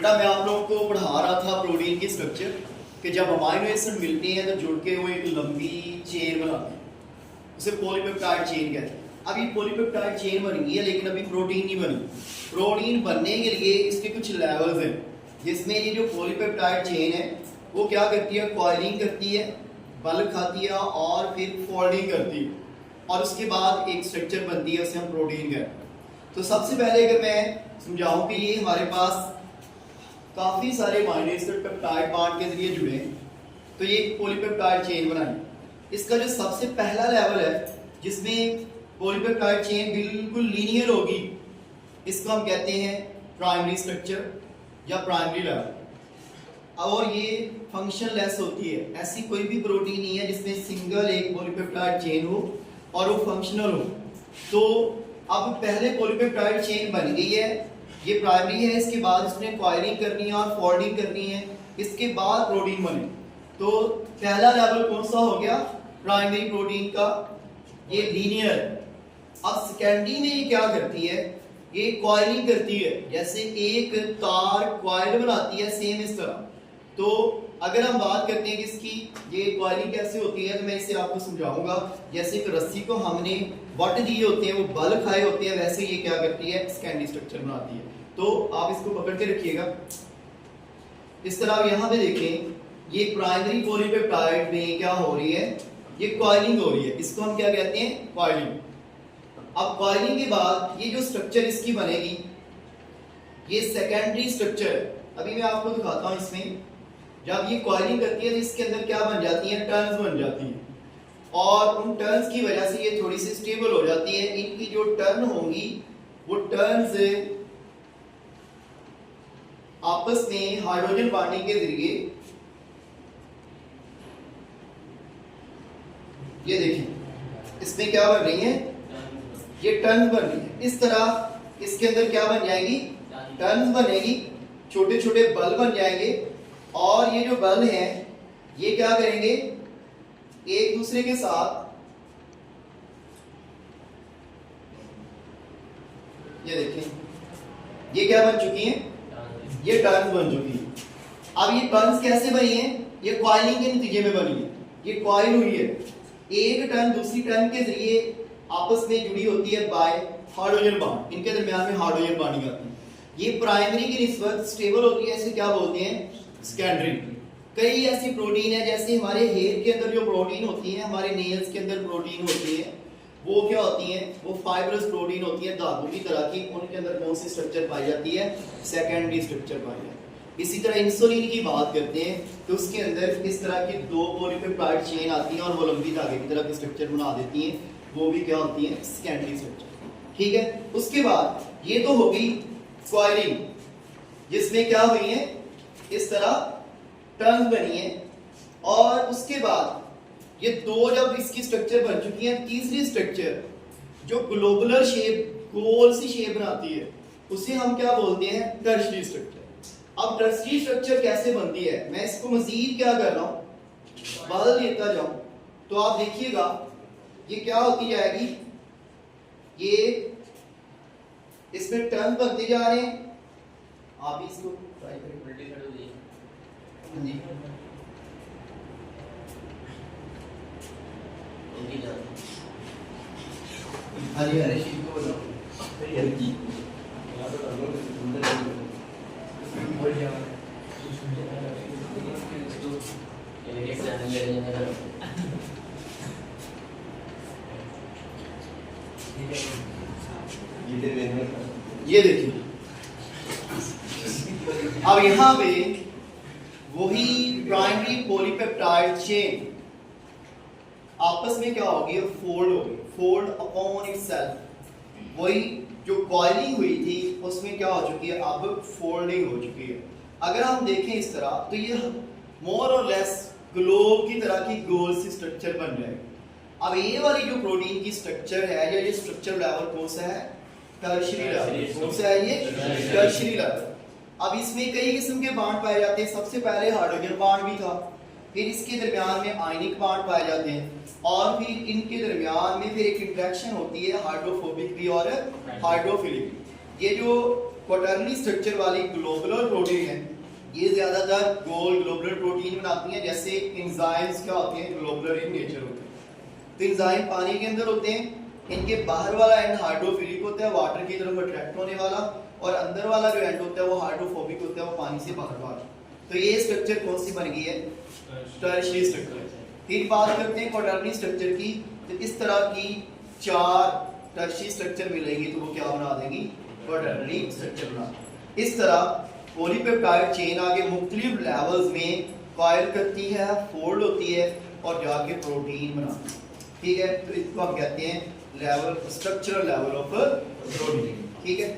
बेटा मैं आप लोगों को पढ़ा रहा था प्रोटीन की स्ट्रक्चर कि जब अमाइनो एसिड मिलते हैं तो जुड़ के वो एक लंबी चेन बनाते हैं, उसे पॉलीपेप्टाइड चेन कहते हैं। अब ये पॉलीपेप्टाइड चेन बनी है लेकिन अभी प्रोटीन नहीं बनी। प्रोटीन बनने के लिए इसके कुछ लेवल्स हैं, जिसमें ये जो पॉलीपेप्टाइड चेन है वो क्या करती है, कॉइलिंग करती है, बल्क खाती है और फिर फोल्डिंग करती है, और उसके बाद एक स्ट्रक्चर बनती है, उसे हम प्रोटीन कहते हैं। तो सबसे पहले अगर मैं समझाऊं कि ये हमारे पास काफी सारे अमाइनो एसिड पेप्टाइड बॉन्ड के जरिए जुड़े हैं, तो ये पॉलीपेप्टाइड चेन बनाई। इसका जो सबसे पहला लेवल है जिसमें पॉलीपेप्टाइड चेन बिल्कुल लीनियर होगी, इसको हम कहते हैं प्राइमरी स्ट्रक्चर या प्राइमरी लेवल। और ये फंक्शनलेस होती है, ऐसी कोई भी प्रोटीन नहीं है जिसमें सिंगल एक पॉलीपेप्टाइड चेन हो और वो फंक्शनल हो। तो अब पहले पॉलीपेप्टाइड चेन बन गई है, ये प्राइमरी है, इसके बाद इसने कॉइलिंग करनी है और फोल्डिंग करनी है, इसके बाद प्रोटीन बने। तो पहला लेवल कौन सा हो गया, प्राइमरी प्रोटीन का, ये लीनियर। अब सेकेंडरी में ये क्या करती है, ये कॉइलिंग करती है, जैसे एक कार कॉइल बनाती है सेम इस तरह। तो अगर हम बात करते हैं कि इसकी ये कॉइलिंग कैसे होती है, तो मैं इसे आपको समझाऊंगा। जैसे एक रस्सी को हमने बट दिए होते हैं, वो बल खाए होते हैं, वैसे ये क्या करती है, सेकेंडरी स्ट्रक्चर बनाती है। तो आप इसको पकड़ के रखिएगा इस तरह। आप यहाँ पे देखें, ये प्राइमरी पॉलीपेप्टाइड में क्या हो रही है, ये कॉइलिंग हो रही है, इसको हम क्या कहते हैं, कॉइलिंग। अब कॉइलिंग के बाद ये जो स्ट्रक्चर इसकी बनेगी, ये सेकेंडरी स्ट्रक्चर। अभी मैं आपको दिखाता हूँ। इसमें जब ये कॉइलिंग करती है तो इसके अंदर क्या बन जाती है, टर्न्स बन जाती हैं, और उन टर्न्स की वजह से ये थोड़ी सी स्टेबल हो जाती है। इनकी जो टर्न होंगी वो टर्न्स आपस में हाइड्रोजन बॉन्डिंग के जरिए, ये देखें इसमें क्या बन रही है, ये टर्न्स बन रही है। इस तरह इसके अंदर क्या बन जाएगी, टर्न्स बनेगी, छोटे छोटे बल बन जाएंगे, और ये जो बल हैं ये क्या करेंगे, एक दूसरे के साथ ये देखें ये क्या बन चुकी हैं, ये टर्न्स बन चुकी है। अब ये टर्न्स कैसे बनी है, ये कॉइलिंग के नतीजे में बनी है। ये कॉइल हुई है, एक टर्न दूसरी टर्न के जरिए आपस में जुड़ी होती है बाय हाइड्रोजन बॉन्ड, इनके दरमियान में हाइड्रोजन बॉन्डिंग आती है। ये प्राइमरी की निस्बत स्टेबल होती है, इसे क्या बोलते हैं, सेकेंडरी। कई ऐसी प्रोटीन है, जैसे हमारे हेयर के अंदर जो प्रोटीन होती है, हमारे नेल्स के अंदर प्रोटीन होती है, वो क्या होती है, वो फाइब्रस प्रोटीन होती है, धातु की तरह की। उनके अंदर कौन सी स्ट्रक्चर पाई जाती है, सेकेंडरी स्ट्रक्चर पाई जाती है। इसी तरह इंसुलिन की बात करते हैं तो उसके अंदर इस तरह की दो पॉलीपेप्टाइड चेन आती हैं और वो लंबी धागे की तरह की स्ट्रक्चर बना देती हैं, वो भी क्या होती है, सेकेंडरी स्ट्रक्चर। ठीक है, उसके बाद ये तो होगी कॉइलिंग, जिसमें क्या हुई है, इस तरह टर्न्स बनी है। और उसके बाद ये दो जब इसकी स्ट्रक्चर बन चुकी है, तीसरी स्ट्रक्चर जो ग्लोबुलर शेप, गोल सी शेप बनाती है, उसे हम क्या बोलते हैं, टर्शरी स्ट्रक्चर। अब टर्शरी स्ट्रक्चर कैसे बनती है, मैं इसको मजीद क्या कर रहा हूं, बदल देता जाऊं, तो आप देखिएगा ये क्या होती जाएगी, ये इसमें टर्न बनते जा रहे हैं। आप भी इसको ट्राई करें, जी हरी हरी शीट को बोलो जी ये देखिए। अब यहां पे वही प्राइमरी पॉलीपेप्टाइड चेन आपस में क्या होगी, फोल्ड होगी, फोल्ड अपॉन इटसेल्फ। वही जो कॉइलिंग हुई थी उसमें क्या हो चुकी है, अब फोल्डिंग हो चुकी है। अगर हम देखें इस तरह तो ये मोर और लेस ग्लोब की तरह की गोल सी स्ट्रक्चर बन जाएगी। अब ये वाली जो प्रोटीन की स्ट्रक्चर है, या ये स्ट्रक्चर लेवल कौन सा है, टर्शियरी लेवल। कौन सा है ये, टर्शियरी लेवल। अब इसमें कई किस्म के बॉन्ड पाए जाते हैं। सबसे पहले हाइड्रोजन बॉन्ड भी था, फिर इसके दरमियान में आयनिक बॉन्ड पाए जाते हैं, और फिर इनके दरमियान में फिर एक इंटरेक्शन होती है हाइड्रोफोबिक भी और हाइड्रोफिलिक भी। ये जो क्वाटरनरी स्ट्रक्चर वाली ग्लोबुलर प्रोटीन है, ये ज्यादातर गोल ग्लोबुलर प्रोटीन बनाती हैं। जैसे एंजाइम्स क्या होते हैं, ग्लोबुलर इन नेचर होते हैं। तो एंजाइम पानी के अंदर होते हैं, इनके बाहर वाला एंड हाइड्रोफिलिक होता है, वाटर की तरफ अट्रैक्ट होने वाला, और अंदर वाला जो एंड होता है वो हाइड्रोफोबिक होता है, वो पानी से बाहर वाला। तो ये स्ट्रक्चर कौन सी बन गई है, टर्शियरी स्ट्रक्चर। फिर बात करते हैं क्वाटरनरी स्ट्रक्चर की। तो इस तरह की 4 टर्शियरी स्ट्रक्चर मिलेंगी तो वो क्या बना देंगी, क्वाटरनरी स्ट्रक्चर बना। इस तरह पॉलीपेप्टाइड चेन आगे मुख्तलिफ लेवल्स में कॉइल करती है, फोल्ड होती है और जाके प्रोटीन बनाती है। ठीक है, तो इसको हम कहते हैं level, structural level of protein. ठीक है।